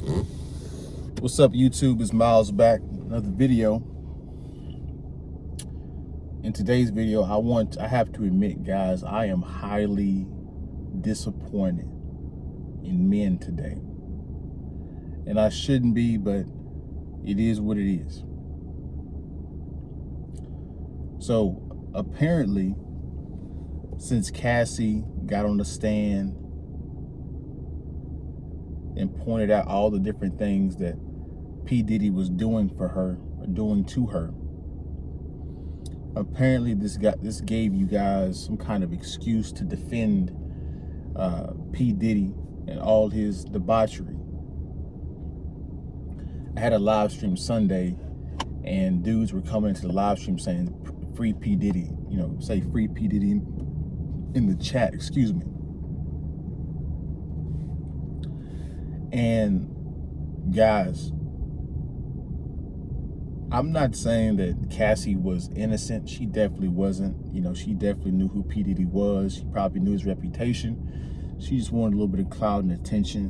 What's up, YouTube? It's Miles back. Another video. In today's video, I have to admit, guys, I am highly disappointed in men today. And I shouldn't be, but it is what it is. So apparently, since Cassie got on the stand and pointed out all the different things that P. Diddy was doing for her, or doing to her, apparently this gave you guys some kind of excuse to defend P. Diddy and all his debauchery. I had a live stream Sunday, and dudes were coming into the live stream saying, "Free P. Diddy," say "Free P. Diddy" in the chat, excuse me. And guys, I'm not saying that Cassie was innocent. She definitely wasn't. She definitely knew who P. Diddy was. She probably knew his reputation. She just wanted a little bit of clout and attention,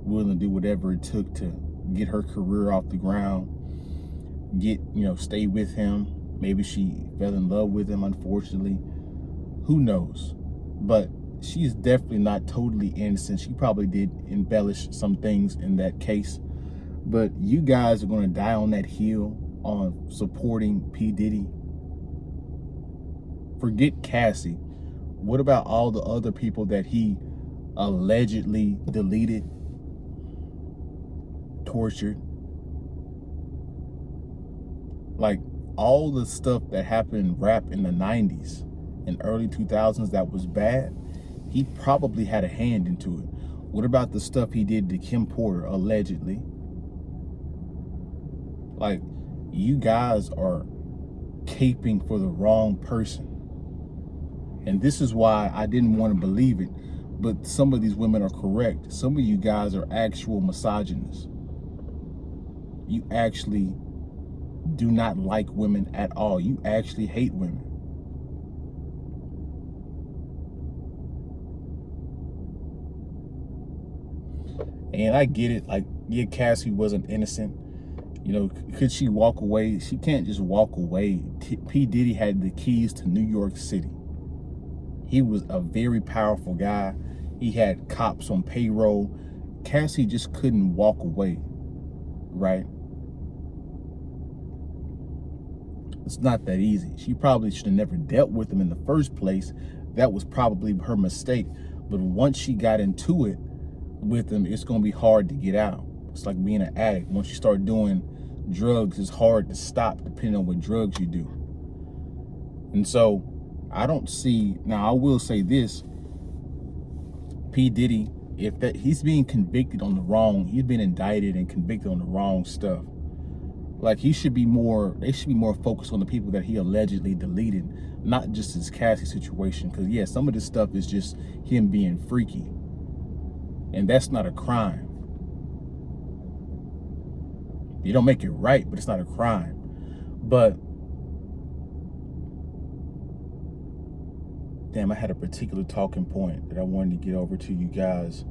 willing to do whatever it took to get her career off the ground, stay with him. Maybe she fell in love with him, unfortunately. Who knows? But she's definitely not totally innocent. She probably did embellish some things in that case. But you guys are going to die on that hill on supporting P. Diddy. Forget Cassie. What about all the other people that he allegedly deleted, tortured? Like all the stuff that happened in rap in the 90s and early 2000s that was bad, he probably had a hand into it. What about the stuff he did to Kim Porter, allegedly? Like, you guys are caping for the wrong person. And this is why I didn't want to believe it. But some of these women are correct. Some of you guys are actual misogynists. You actually do not like women at all. You actually hate women. And I get it. Like, yeah, Cassie wasn't innocent. Could she walk away? She can't just walk away. P. Diddy had the keys to New York City. He was a very powerful guy. He had cops on payroll. Cassie just couldn't walk away, right? It's not that easy. She probably should have never dealt with him in the first place. That was probably her mistake. But once she got into it with him, it's going to be hard to get out. It's like being an addict. Once you start doing drugs, it's hard to stop depending on what drugs you do. And so I don't see, now I will say this, P. Diddy, he's being convicted on the wrong, he's been indicted and convicted on the wrong stuff. Like they should be more focused on the people that he allegedly deleted, not just his Cassie situation. Because yeah, some of this stuff is just him being freaky. And that's not a crime. You don't make it right, but it's not a crime. But damn, I had a particular talking point that I wanted to get over to you guys,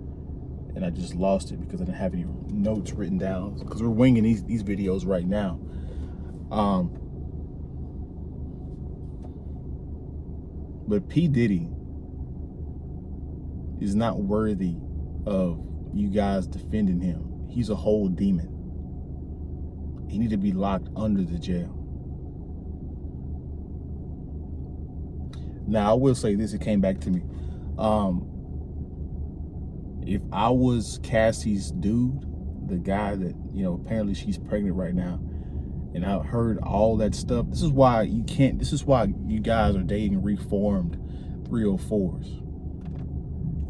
and I just lost it because I didn't have any notes written down, because we're winging these videos right now. But P. Diddy is not worthy of you guys defending him. He's a whole demon. He needs to be locked under the jail. Now, I will say this, it came back to me. If I was Cassie's dude, the guy that, apparently she's pregnant right now, and I heard all that stuff, this is why you guys are dating reformed 304s.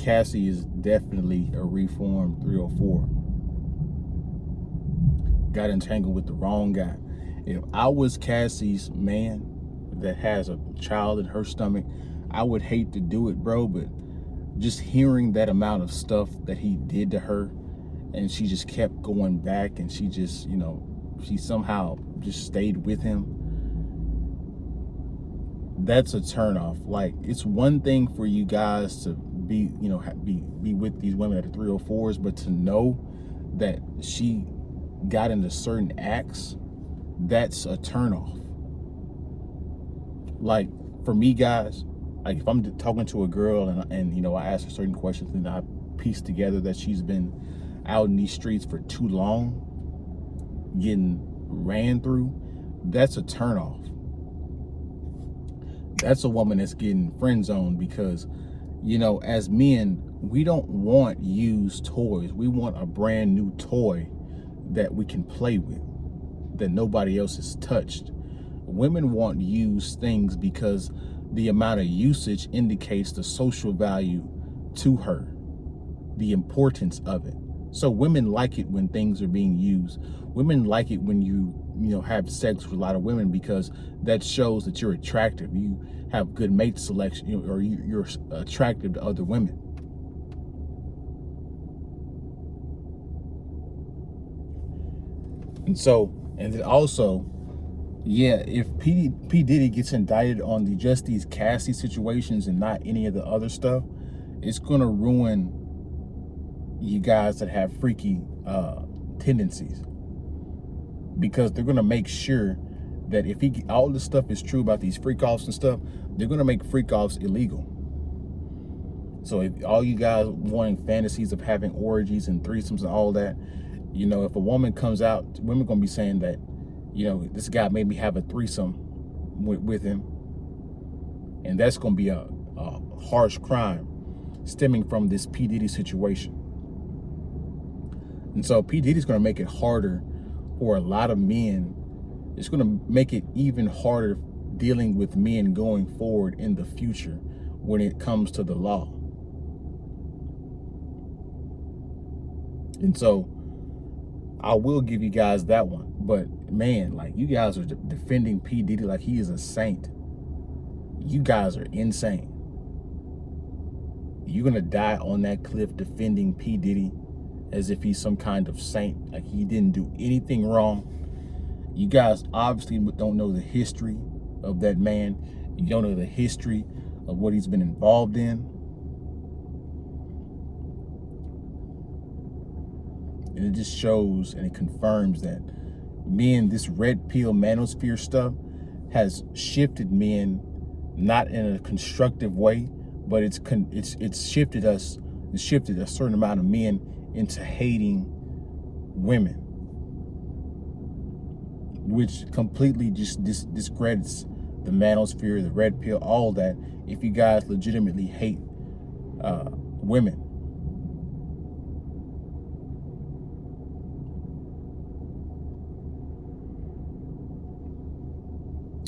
Cassie is definitely a reformed 304. Got entangled with the wrong guy. If I was Cassie's man that has a child in her stomach, I would hate to do it, bro, but just hearing that amount of stuff that he did to her, and she just kept going back, and she just, she somehow just stayed with him, that's a turnoff. Like, it's one thing for you guys to be with these women at the 304s, but to know that she got into certain acts, that's a turnoff. Like, for me, guys, like if I'm talking to a girl and you know, I ask her certain questions and I piece together that she's been out in these streets for too long, getting ran through, that's a turnoff. That's a woman that's getting friend zoned, because, you know, as men, we don't want used toys. We want a brand new toy that we can play with, that nobody else has touched. Women want used things because the amount of usage indicates the social value to her, the importance of it. So women like it when things are being used. Women like it when you have sex with a lot of women, because that shows that you're attractive. You have good mate selection, or you're attractive to other women. And so, and then also, yeah, if P Diddy gets indicted on just these Cassie situations and not any of the other stuff, it's gonna ruin you guys that have freaky tendencies, because they're gonna make sure that if all this stuff is true about these freak offs and stuff, they're gonna make freak offs illegal. So if all you guys wanting fantasies of having orgies and threesomes and all that, you know, if a woman comes out, women gonna be saying that, you know, this guy made me have a threesome with him, and that's gonna be a harsh crime stemming from this P Diddy situation. And so P Diddy's gonna make it harder for a lot of men. It's gonna make it even harder dealing with men going forward in the future when it comes to the law. And so I will give you guys that one. But man, like, you guys are defending P Diddy like he is a saint. You guys are insane. You're gonna die on that cliff defending P Diddy as if he's some kind of saint, like he didn't do anything wrong. You guys obviously don't know the history of that man. You don't know the history of what he's been involved in. And it just shows and it confirms that men, this red pill manosphere stuff has shifted men, not in a constructive way, but it's shifted us. It's shifted a certain amount of men into hating women, which completely just discredits the manosphere, the red pill, all that, if you guys legitimately hate women.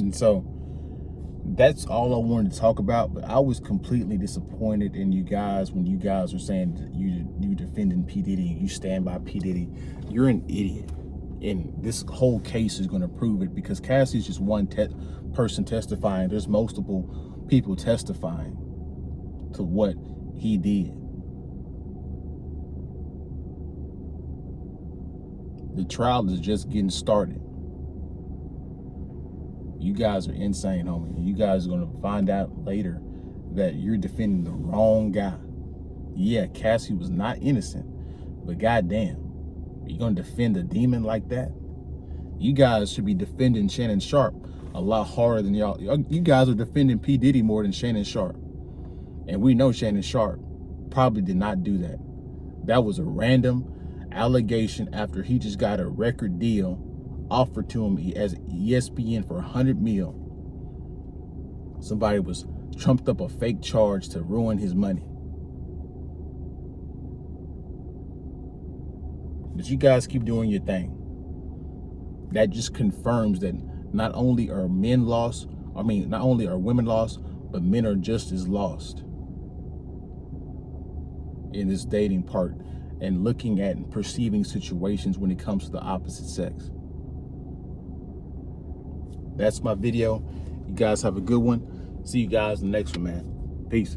And so that's all I wanted to talk about. But I was completely disappointed in you guys when you guys were saying that you defending P Diddy and you stand by P Diddy. You're an idiot, and this whole case is going to prove it, because Cassie is just one person testifying. There's multiple people testifying to what he did. The trial is just getting started. You guys are insane, homie. You guys are going to find out later that you're defending the wrong guy. Yeah, Cassie was not innocent, but goddamn, you're going to defend a demon like that? You guys should be defending Shannon Sharp a lot harder than y'all. You guys are defending P Diddy more than Shannon Sharp. And we know Shannon Sharp probably did not do that. That was a random allegation after he just got a record deal offered to him as ESPN for $100 million. Somebody was trumped up a fake charge to ruin his money. But you guys keep doing your thing. That just confirms that not only are men lost, not only are women lost, but men are just as lost in this dating part and looking at and perceiving situations when it comes to the opposite sex. That's my video. You guys have a good one. See you guys in the next one, man. Peace.